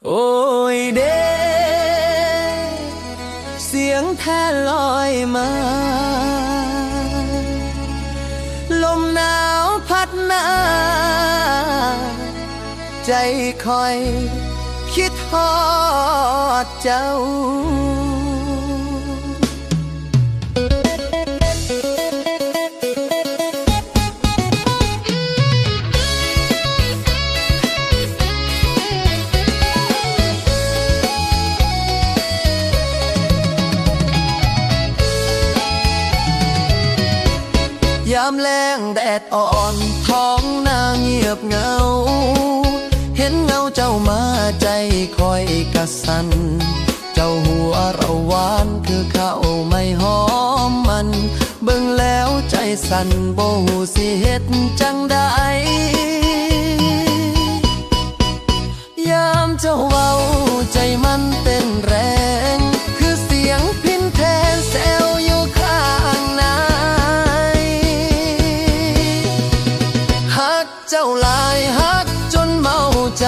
โอ้ยเด้เสียงแท้ลอยมาลมหนาวพัดมาใจคอยคิดฮอดเจ้ายามแล้งแดดอ่อนท้องนาเงียบเหงาเห็นเงาเจ้ามาใจคอยกะสันเจ้าหัวเราหวานคือข้าวไม่หอมมันเบิ่งแล้วใจสั่นบ่ฮู้สิเฮ็ดจังใดยามเจ้าเว้าใจมันเต้นแรงคือเสียงพินแทนแซวอยู่ข้างในฮักเจ้าหลายฮักจนเมาใจ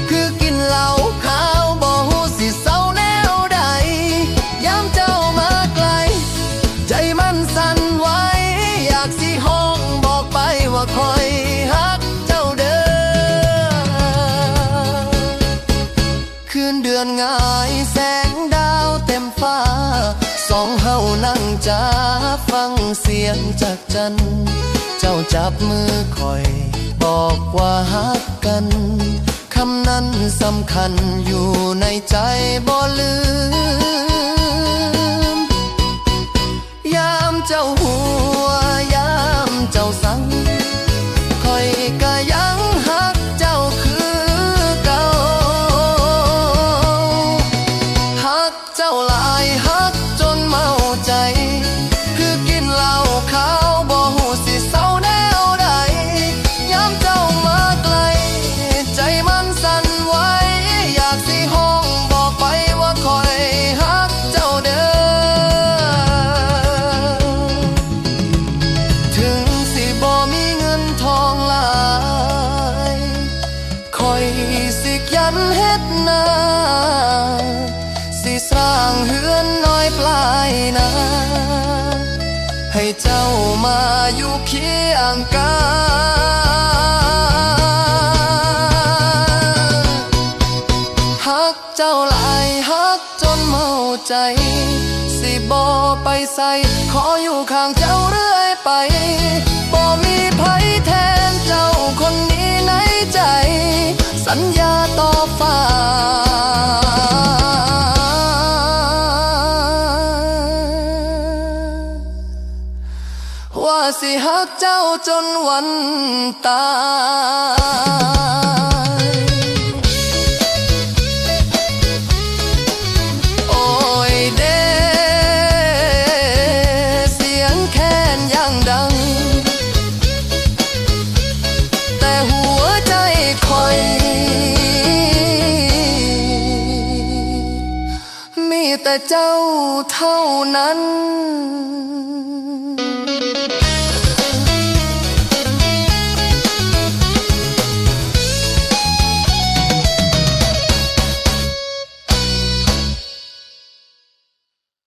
คือกินเหล้าขาวบ่ฮู้สิเศร้าแนวใดยามเจ้ามาไกลใจมันสั่นไหวอยากสิห้องบอกไปว่าคอยฮักเจ้าเด้อคืนเดือนง่ายแสงดาวเต็มฟ้าสองเฮานั่งจ้าฟังเสียงจากจันทร์เจ้าจับมือคอยบอกว่าฮักกันคำนั้นสำคัญอยู่ในใจบ่ลืมยามเจ้าหัวยามเจ้าสั่งคอยก็ยังฮักเจ้าคือเก่าฮักเจ้าหลายฮักจนเมาใจคือกินเหล้าขาวบ่ฮู้สิเศร้าแนวใดยามเจ้ามาไกลใจมันสั่นไหวอยากสิห้องบอกไปว่าคอยฮักเจ้าเด้อถึงสิบ่มีเงินทองหลายคอยสิยันเฮ็ดนาสิสร้างเฮือนน้อยปลายนาให้เจ้ามาอยู่เคียงกายฮักเจ้าหลายฮักจนเมาใจสิบ่ไปใส่ขออยู่ข้างเจ้าเรื่อยไปบ่มีไผแทนเจ้าคนนี้ในใจสัญญาต่อฟ้าว่าสิฮักเจ้าจนวันตายโอ้ยเด้เสียงแค้นยังดังแต่หัวใจคอยมีแต่เจ้าเท่านั้น